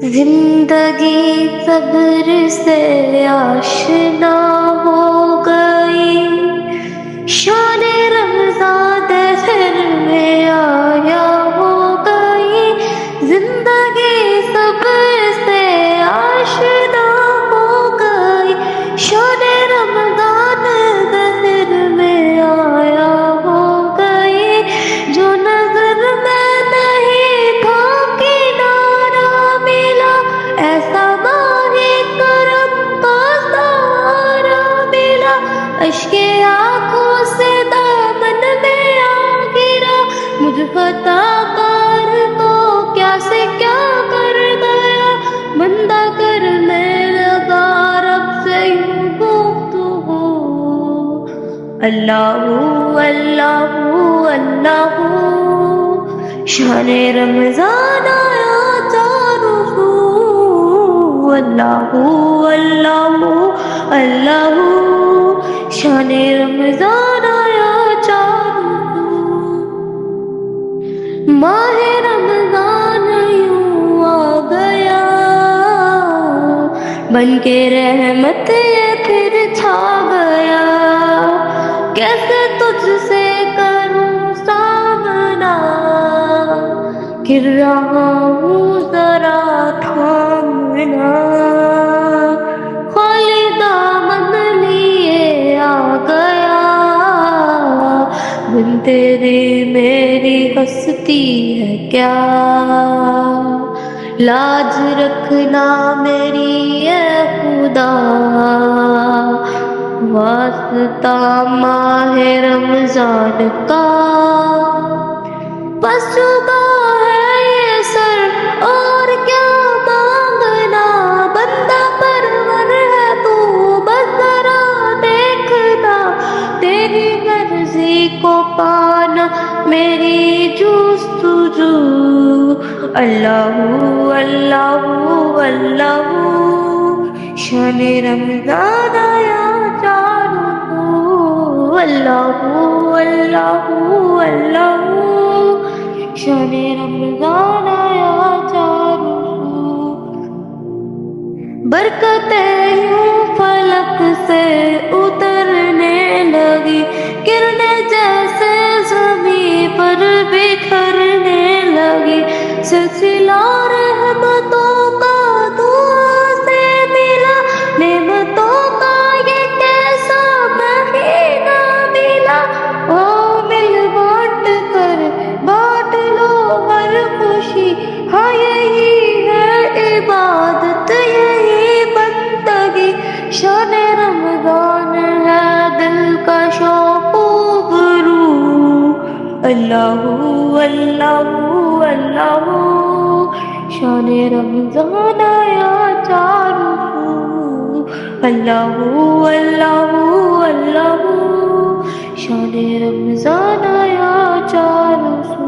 زندگی صبر سے آشنا ہو گئی، شان رمضان دہر میں آیا ہو گئی، زندگی صبر سے آشنا ہو گئی، شان رمضان دہر میں آیا ہو گئی، جو نظر میں نہیں تھا کنارہ ملا، ایسا ماہی کرم کا سہارا ملا، اشک آنکھوں سے دامن میں آ گرا، مجھ خطا کار کو کیا سے کیا کر گیا، بندہ کرنے لگا رب سے یوں گفتگو، اللہ اللہ اللہ، شان رمضان آیا چاروں سو، اللہ اللہ اللہ، شان رمضان آیا چاروں سو، ماہ رمضان یوں آ گیا، بن کے رحمت یہ پھر چھا گیا، کیسے تجھ سے کروں سامنا، گر رہا ہوں ذرا تھامنا، خالی دامن لیے آ گیا، بن تیری میری ہستی ہے کیا، لاج رکھنا میری اے خدا، واسطہ ماہ رمضان کا، بس چکا ہے یہ سر اور کیا مانگنا، بندہ پرور ہے تو بس ذرا دیکھنا، تیری مرضی کو پانا میری جستجو، اللہ اللہ اللہ، شان رمضان آیا چاروں سو، اللہ اللہ اللہ، شان رمضان آیا چاروں سو، برکتیں یوں فلک سے اترنے لگی، گرنے جیسے زمین پر بکھرنے لگی، سلسلہ رحمتوں کا دعا سے ملا، نعمتوں کا یہ کیسا مہینہ ملا، او مل بانٹ کر بانٹ لو ہر خوشی، ہاں یہی ہے عبادت یہی بندگی، شان رمضان ہے دل کا شوق و غرور، اللہ اللہ اللہ، شان رمضان آیا چاروں سو، اللہ اللہ اللہ، شان رمضان آیا چاروں سو۔